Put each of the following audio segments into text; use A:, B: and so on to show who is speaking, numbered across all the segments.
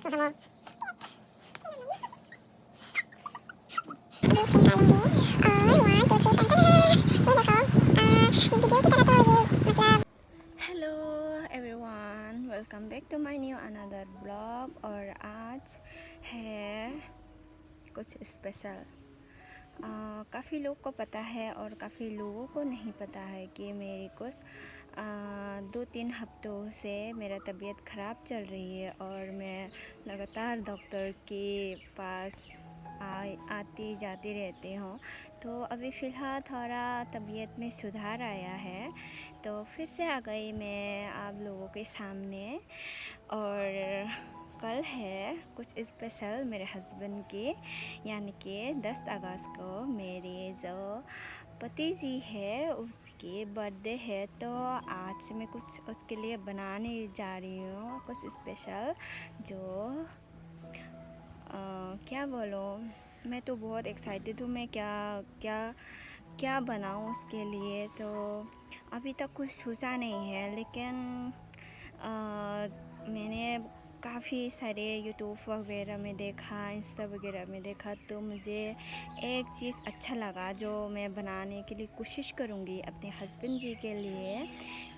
A: Hello everyone, welcome back to my new another blog. और आज है कुछ स्पेशल। काफ़ी लोग को पता है और काफ़ी लोगों को नहीं पता है कि मेरी कुछ 2-3 हफ्तों से मेरा तबीयत ख़राब चल रही है और मैं लगातार डॉक्टर के पास आती जाती रहती हूँ। तो अभी फ़िलहाल थोड़ा तबीयत में सुधार आया है, तो फिर से आ गई मैं आप लोगों के सामने। और कल है कुछ स्पेशल मेरे हस्बैंड की, यानी कि 10 अगस्त को मेरी जो पति जी है उसकी बर्थडे है। तो आज मैं कुछ उसके लिए बनाने जा रही हूँ, कुछ स्पेशल जो क्या बोलूँ, मैं तो बहुत एक्साइटेड हूँ। मैं क्या क्या क्या बनाऊँ उसके लिए, तो अभी तक कुछ सोचा नहीं है। लेकिन मैंने काफ़ी सारे यूट्यूब वगैरह में देखा, इंस्टा वगैरह में देखा, तो मुझे एक चीज़ अच्छा लगा जो मैं बनाने के लिए कोशिश करूँगी अपने हस्बैंड जी के लिए,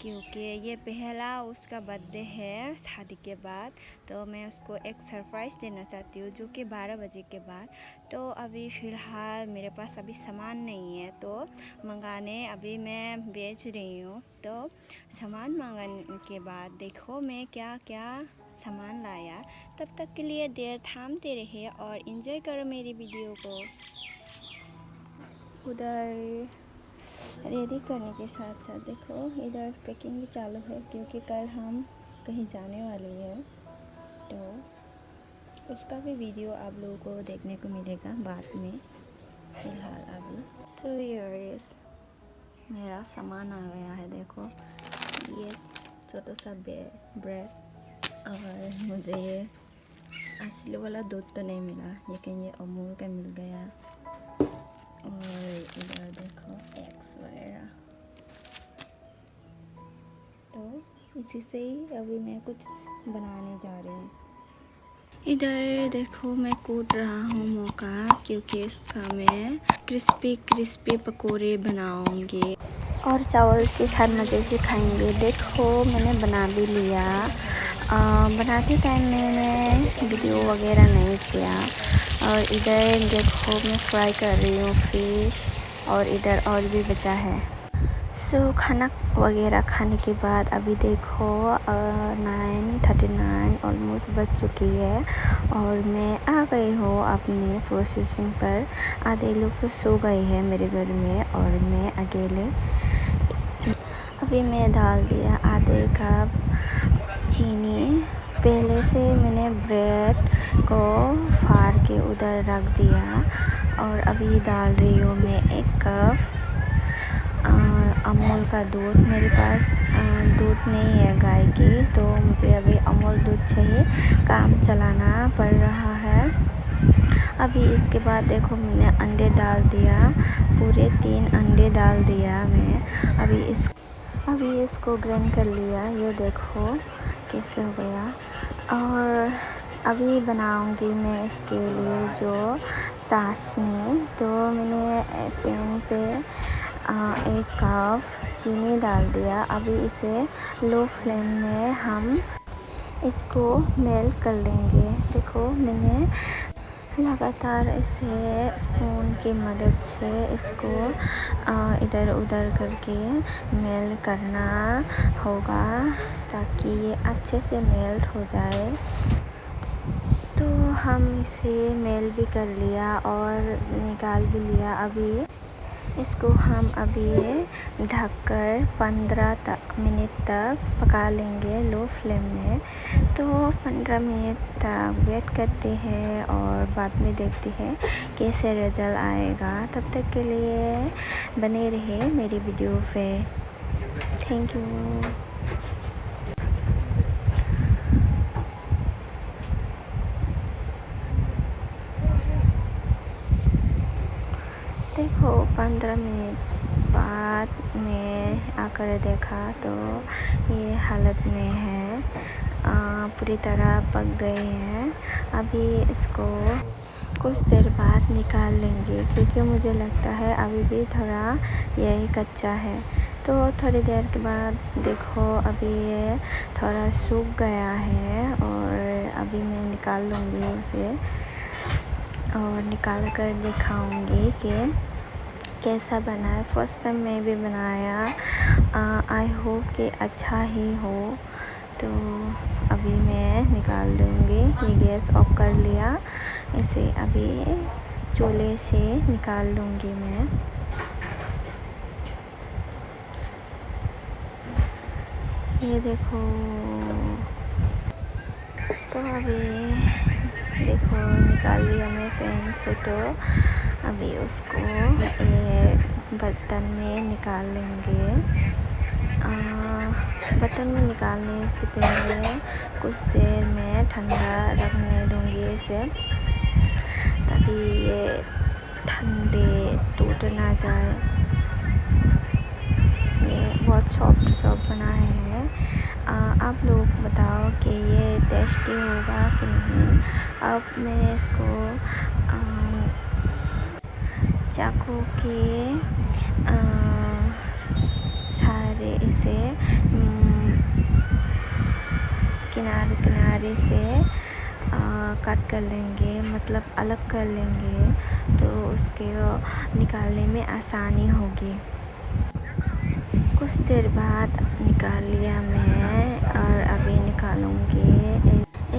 A: क्योंकि ये पहला उसका बर्थडे है शादी के बाद। तो मैं उसको एक सरप्राइज़ देना चाहती हूँ जो कि 12 बजे के बाद। तो अभी फ़िलहाल मेरे पास अभी सामान नहीं है, तो मंगाने अभी मैं बेच रही हूँ। तो सामान मंगाने के बाद देखो मैं क्या क्या सामान लाया। तब तक के लिए देर थामते रहे और इन्जॉय करो मेरी वीडियो को। उधर रेडी करने के साथ साथ देखो इधर पैकिंग भी चालू है, क्योंकि कल हम कहीं जाने वाले हैं। तो उसका भी वीडियो आप लोगों को देखने को मिलेगा बाद में। फ़िलहाल अभी मेरा सामान आ गया है। देखो ये छोटा सा ब्रेड, और मुझे ये असली वाला दूध तो नहीं मिला, लेकिन ये अमूल का मिल गया। और इधर देखो एग्स वगैरह। तो इसी से ही अभी मैं कुछ बनाने जा रही हूँ। इधर देखो मैं कूट रहा हूँ मौका, क्योंकि इसका मैं क्रिस्पी क्रिस्पी पकोड़े बनाऊँगी और चावल के साथ मज़े से खाएंगे। देखो मैंने बना भी लिया। बनाते टाइम मैंने वीडियो वगैरह नहीं किया। और इधर देखो मैं फ्राई कर रही हूँ फिश, और इधर और भी बचा है। खाना वगैरह खाने के बाद अभी देखो 9:39 ऑलमोस्ट बज चुकी है और मैं आ गई हूँ अपने प्रोसेसिंग पर। आधे लोग तो सो गए हैं मेरे घर में और मैं अकेले। अभी मैं डाल दिया आधे कप चीनी। पहले से मैंने ब्रेड को फाड़ के उधर रख दिया। और अभी डाल रही हूँ मैं 1 कप अमूल का दूध। मेरे पास दूध नहीं है गाय की, तो मुझे अभी अमूल दूध चाहिए, काम चलाना पड़ रहा है। अभी इसके बाद देखो मैंने अंडे डाल दिया, पूरे 3 अंडे डाल दिया मैं। अभी इसको ग्राइंड कर लिया। ये देखो कैसे हो गया। और अभी बनाऊंगी मैं इसके लिए जो चाशनी। तो मैंने पैन पे 1 कप चीनी डाल दिया। अभी इसे लो फ्लेम में हम इसको मेल्ट कर लेंगे। देखो मैंने लगातार इसे स्पून की मदद से इसको इधर उधर करके मेल्ट करना होगा, ताकि ये अच्छे से मेल्ट हो जाए। तो हम इसे मेल्ट भी कर लिया और निकाल भी लिया। अभी इसको हम अभी ढककर 15 मिनट तक पका लेंगे लो फ्लेम में। तो 15 मिनट तक वेट करते हैं और बाद में देखते हैं कैसे रिज़ल्ट आएगा। तब तक के लिए बने रहे मेरी वीडियो पे। Thank you. देखो 15 मिनट बाद में आकर देखा तो ये हालत में है। पूरी तरह पक गए हैं। अभी इसको कुछ देर बाद निकाल लेंगे क्योंकि मुझे लगता है अभी भी थोड़ा यही कच्चा है। तो थोड़ी देर के बाद देखो अभी ये थोड़ा सूख गया है और अभी मैं निकाल लूँगी उसे और निकाल कर दिखाऊँगी कि कैसा बना है। फर्स्ट टाइम मैं भी बनाया, आई होप कि अच्छा ही हो। तो अभी मैं निकाल दूँगी। ये गैस ऑफ कर लिया, इसे अभी चूल्हे से निकाल लूँगी मैं। ये देखो, तो अभी देखो निकाल लिया मैं फैन से। तो अभी उसको एक बर्तन में निकाल लेंगे। बर्तन में निकालने से पहले कुछ देर में ठंडा रखने दूँगी इसे, ताकि ये ठंडे टूट ना जाए। ये बहुत सॉफ्ट बना है। आप लोग बताओ कि ये टेस्टी होगा कि नहीं। अब मैं इसको चाकू के सारे इसे किनारे से कट कर लेंगे, मतलब अलग कर लेंगे, तो उसके निकालने में आसानी होगी। कुछ देर बाद निकाल लिया मैं और अभी निकालूंगी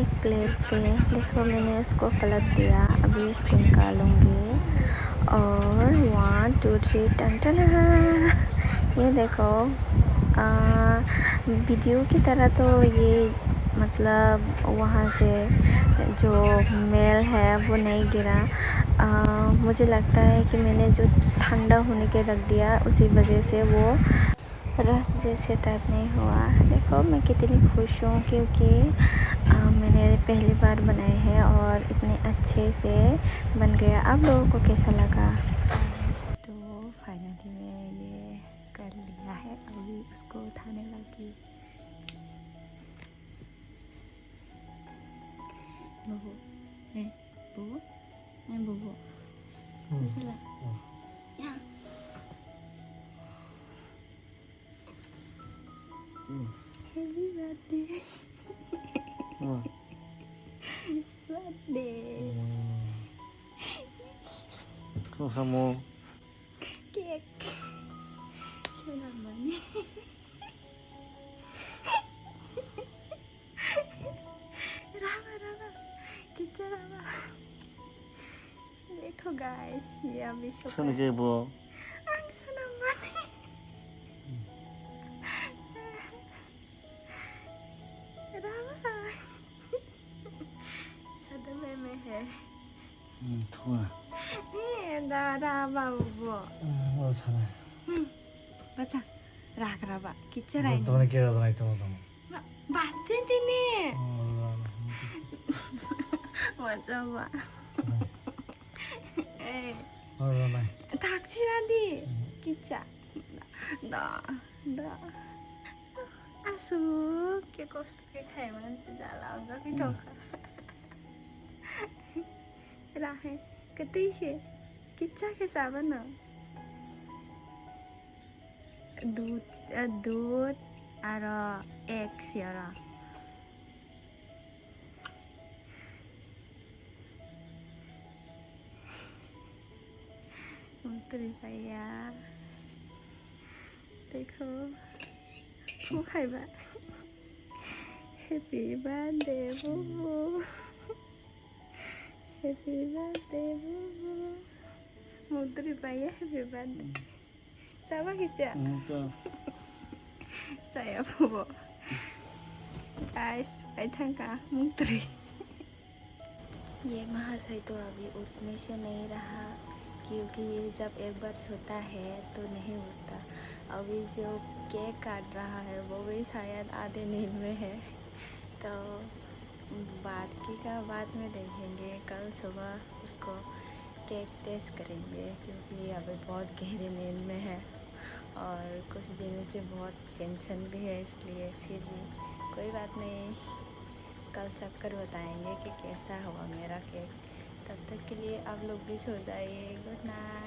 A: एक प्लेट पे। देखो मैंने उसको पलट दिया, अभी इसको निकालूंगी और 1 2 3 टन टन। ये देखो, वीडियो की तरह तो ये मतलब वहाँ से जो मेल है वो नहीं गिरा। मुझे लगता है कि मैंने जो ठंडा होने के रख दिया उसी वजह से वो रस जैसे टाइप नहीं हुआ। देखो मैं कितनी खुश हूँ क्योंकि मैंने पहली बार बनाए हैं और इतने अच्छे से बन गया। आप लोगों को कैसा लगा? तो फाइनली मैं ये कर लिया है, अभी उसको उठाने लगी। बुबू बुबू बुबू Happy birthday. Birthday.
B: Terus kamu
A: Cake. Siapa nih? Rama. Kita Rama. देखो गाइस, ये अभी
B: सुन के वो सदमे में है। थोड़ा
A: दादा बाबू
B: और सारा
A: बचा राख रबा किचर
B: तो
A: आई
B: तुमने क्या करना है तुम
A: बातें दिने मजा हुआ
B: और ना
A: taksi tadi kica dah asuk ke kos ke khaiman sejalan ka kita rahe keti se kica ke sabana दूध और एक सियारा भैया देखो फू खाइबा happy birthday Bubu happy birthday Bubu Mudri भैया happy birthday sama kita saya Bubu guys बैठा मुद्री। ये महाशय तो अभी उठने से नहीं रहा क्योंकि ये जब एक बार सोता है तो नहीं उठता। अभी जो केक काट रहा है वो भी शायद आधे नींद में है, तो बाकी का बाद में देखेंगे। कल सुबह उसको केक टेस्ट करेंगे क्योंकि अभी बहुत गहरे नींद में है और कुछ दिनों से बहुत टेंशन भी है, इसलिए फिर भी कोई बात नहीं, कल चख कर बताएंगे कि कैसा हुआ मेरा केक। तब तक के लिए आप लोग भी सो जाइए। Good night.